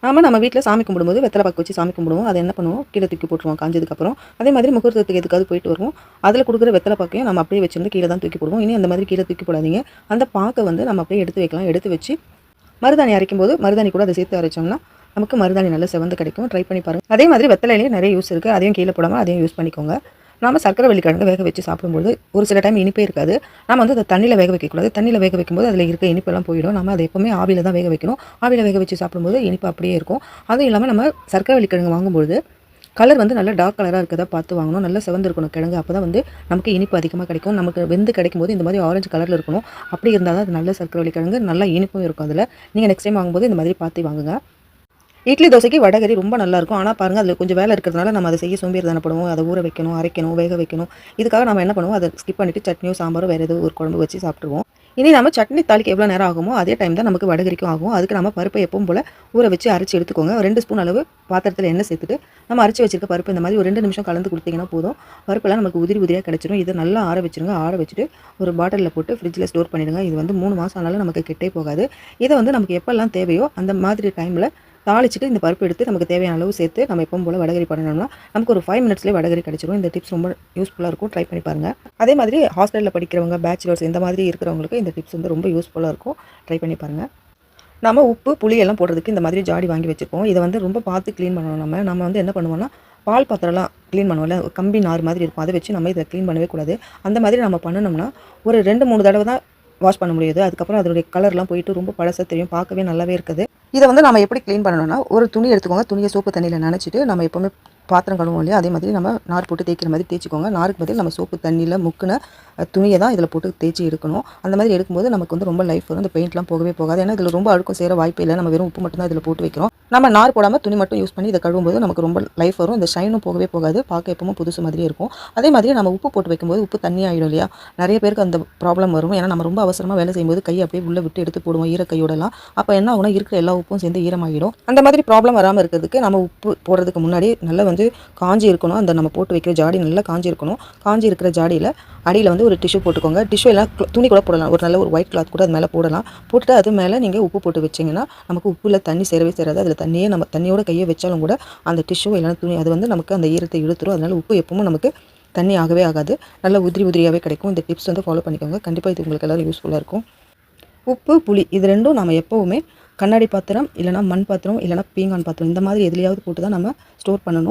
நம்ம வீட்டில் சாமி கும்பிடும்போது வெத்தலை பாக்கு வச்சு சாமி கும்பிடுவோம். அதை என்ன பண்ணுவோம், கீழே தூக்கி போட்டுருவோம் காஞ்சதுக்கப்புறம். அதே மாதிரி முகூர்த்தத்துக்கு எதுக்காவது போயிட்டு வருவோம். அதில் கொடுக்குற வெத்தலை பாக்கையும் நம்ம அப்படியே வச்சிருந்து கீழே தான் தூக்கி போடுவோம். இனி அந்த மாதிரி கீழே தூக்கி போடாதீங்க. அந்த பாக்கை வந்து நம்ம அப்படியே எடுத்து வைக்கலாம். எடுத்து வச்சு மருதாணி அரைக்கும்போது மருதாணி கூட அதை சேர்த்து அரைச்சோம்னா நமக்கு மருதாணி நல்ல செவந்து கிடைக்கும். ட்ரை பண்ணி பாருங்கள். அதே மாதிரி வெத்தலையிலேயே நிறைய யூஸ் இருக்குது. அதையும் கீழே போடாமல் அதையும் யூஸ் பண்ணிக்கோங்க. நம்ம சர்க்கரை வள்ளிக்கிழங்கு வேக வச்சு சாப்பிடும்போது ஒரு சில டைம் இனிப்பே இருக்காது. நம்ம வந்து அதை தண்ணியில் வேக வைக்கக்கூடாது. தண்ணியில் வேக வைக்கும்போது அதில் இருக்க இனிப்பெல்லாம் போயிடும். நம்ம அதை எப்போவுமே ஆவியில் தான் வேக வைக்கணும். ஆவியில் வேக வச்சு சாப்பிடும்போது இனிப்பு அப்படியே இருக்கும். அதுவும் இல்லாமல் நம்ம சர்க்கரை வள்ளிக்கிழங்கு வாங்கும்போது கலர் வந்து நல்லா டார்க் கலராக இருக்கிறதா பார்த்து வாங்கணும். நல்லா செவந்து இருக்கணும் கிழங்கு. அப்போ தான் வந்து நமக்கு இனிப்பு அதிகமாக கிடைக்கும். நமக்கு வெந்து கிடைக்கும்போது இந்த மாதிரி ஆரஞ்சு கலரில் இருக்கணும். அப்படி இருந்தால் தான் அது நல்ல சர்க்கரை வள்ளிக்கிழங்கு. நல்லா இனிப்பும் இருக்கும். அதில் நீங்கள் நெக்ஸ்ட் டைம் வாங்கும்போது இந்த மாதிரி பார்த்து வாங்குங்க. இட்லி தோசைக்கு வடகறி ரொம்ப நல்லாயிருக்கும். ஆனால் பாருங்கள், அதில் கொஞ்சம் வேலை இருக்கிறதுனால நம்ம அதை செய்ய சோம்பேறித்தனப்படுவோம். அதை ஊற வைக்கணும், அரைக்கணும், வேக வைக்கணும். இதுக்காக நம்ம என்ன பண்ணுவோம், அதை ஸ்கிப் பண்ணிவிட்டு சட்னியோ சாம்பாரோ வேறு ஏதோ ஒரு குழம்பு வச்சு சாப்பிட்ருவோம். இனி நம்ம சட்னி தாளிக்க எவ்வளோ நேரம் ஆகுமோ அதே டைம் தான் நமக்கு வடகரிக்கும் ஆகும். அதுக்கு நம்ம பருப்பை எப்பவும் போல் ஊற வச்சு அரைச்சி எடுத்துக்கோங்க. 2 ஸ்பூன் அளவு பாத்திரத்தில் எண்ணெய் சேர்த்துட்டு நம்ம அரைச்சி வச்சிருக்க பருப்பு இந்த மாதிரி ஒரு 2 நிமிஷம் கலந்து கொடுத்தீங்கன்னா போதும். பருப்பெல்லாம் நமக்கு உதிரி உதிரியாக கிடச்சிடும். இதை நல்லா ஆற வச்சுருங்க. ஆற வச்சுட்டு ஒரு பாட்டிலில் போட்டு ஃப்ரிட்ஜில் ஸ்டோர் பண்ணிவிடுங்க. இது வந்து 3 மாதம் ஆனாலும் நமக்கு கெட்டே போகாது. இதை வந்து நமக்கு எப்போல்லாம் தேவையோ அந்த மாதிரி டைமில் தாளிச்சிட்டு இந்த பருப்பு எடுத்து நமக்கு தேவையான அளவு சேர்த்து நம்ம எப்பவும் போல் வடகரி பண்ணணும்னா நமக்கு ஒரு 5 மினிட்ஸ்லேயே வடகரி கிடச்சிடும். இந்த டிப்ஸ் ரொம்ப யூஸ்ஃபுல்லாக இருக்கும். ட்ரை பண்ணி பாருங்கள். அதே மாதிரி ஹாஸ்டலில் படிக்கிறவங்க, பேச்சுலர்ஸ் இந்த மாதிரி இருக்கிறவங்களுக்கு இந்த டிப்ஸ் வந்து ரொம்ப யூஸ்ஃபுல்லாக இருக்கும். ட்ரை பண்ணி பாருங்கள். நம்ம உப்பு, புளி எல்லாம் போடுறதுக்கு இந்த மாதிரி ஜாடி வாங்கி வச்சுருப்போம். இதை வந்து ரொம்ப பார்த்து க்ளீன் பண்ணணும். நம்ம வந்து என்ன பண்ணுவோம்னா, பால் பாத்திரம்லாம் க்ளீன் பண்ணுவோம்ல, கம்பி நார் மாதிரி இருக்கும். அதை வச்சு நம்ம இதை க்ளீன் பண்ணவே கூடாது. அந்த மாதிரி நம்ம பண்ணணும்னா ஒரு 2-3 தடவை தான் வாஷ் பண்ண முடியாது. அதுக்கப்புறம் அதனுடைய கலர்லாம் போயிட்டு ரொம்ப பழசாக தெரியும். பார்க்கவே நல்லாவே இருக்குது. இதை வந்து நம்ம எப்படி க்ளீன் பண்ணணும்னா, ஒரு துணி எடுத்துக்கோங்க. துணியை சோப்பு தண்ணியில் நனைச்சிட்டு நம்ம எப்போவுமே பாத்திரம் கழுவோம் இல்லையா, அதே மாதிரி நம்ம நார் போட்டு தேய்க்கிற மாதிரி தேய்ச்சிக்கோங்க. நாருக்கு பதில் நம்ம சோப்பு தண்ணியில் முக்கின துணியை தான் இதில் போட்டு தேய்ச்சி எடுக்கணும். அந்த மாதிரி எடுக்கும்போது நமக்கு வந்து ரொம்ப லைஃப் வரும். இந்த பெயிண்ட்லாம் போகவே போகாது. ஏன்னா இதில் ரொம்ப அழுக்கும் சேர வாய்ப்பே இல்லை. நம்ம வெறும் உப்பு மட்டும் தான் இதில் போட்டு வைக்கிறோம். நம்ம நார் போடாமல் துணி மட்டும் யூஸ் பண்ணி இதை கழுவும்போது நமக்கு ரொம்ப லைஃப் வரும். இந்த ஷைனும் போகவே போகாது. பார்க்க எப்பவும் புதுசு மாதிரியே இருக்கும். அதே மாதிரி நம்ம உப்பு போட்டு வைக்கும்போது உப்பு தண்ணி ஆகிடும் இல்லையா, நிறைய பேருக்கு அந்த ப்ராப்ளம் வரும். ஏன்னா நம்ம ரொம்ப அவசரமாக வேலை செய்யும்போது கையை அப்படியே உள்ளே விட்டு எடுத்து போடுவோம் ஈரக்கையோடலாம். அப்போ என்ன ஆகுனா இருக்கிற எல்லா உப்பும் சேர்ந்து ஈரமாகிடும். அந்த மாதிரி ப்ராப்ளம் வராமல் இருக்கிறதுக்கு நம்ம உப்பு போடுறதுக்கு முன்னாடி நல்லா வந்து காஞ்சி இருக்கணும். அந்த நம்ம போட்டு வைக்கிற ஜாடி நல்லா காஞ்சி இருக்கணும். காஞ்சி இருக்கிற ஜாடியில் அடியில் வந்து ஒரு டிஷ்யூ போட்டுக்கோங்க. டிஷ்யூ எல்லாம் துணி கூட போடலாம். ஒரு நல்ல ஒரு ஒயிட் கிளாத் கூட அது மேலே போடலாம். போட்டுட்டு அது மேலே நீங்கள் உப்பு போட்டு வச்சிங்கன்னா நமக்கு உப்புல தண்ணி சேரவே சேராது. அதில் நம்ம தண்ணியோட கையை வச்சாலும் கூட அந்த டிஷ்யூ இல்லைனா துணி அது வந்து நமக்கு அந்த ஈரத்தை இழுத்துரும். அதனால் உப்பு எப்பவும் நமக்கு தண்ணி ஆகவே ஆகாது. நல்லா உதிரி உதிரியாகவே கிடைக்கும். இந்த டிப்ஸ் வந்து ஃபாலோ பண்ணிக்கோங்க. கண்டிப்பாக இது உங்களுக்கு எல்லோரும் யூஸ்ஃபுல்லாக இருக்கும். உப்பு, புளி இது ரெண்டும் நம்ம எப்போவுமே கண்ணாடி பாத்திரம் இல்லைனா மண் பாத்திரம் இல்லைனா பீங்கான் பாத்திரம் இந்த மாதிரி எதுலையாவது போட்டு தான் நம்ம ஸ்டோர் பண்ணணும்.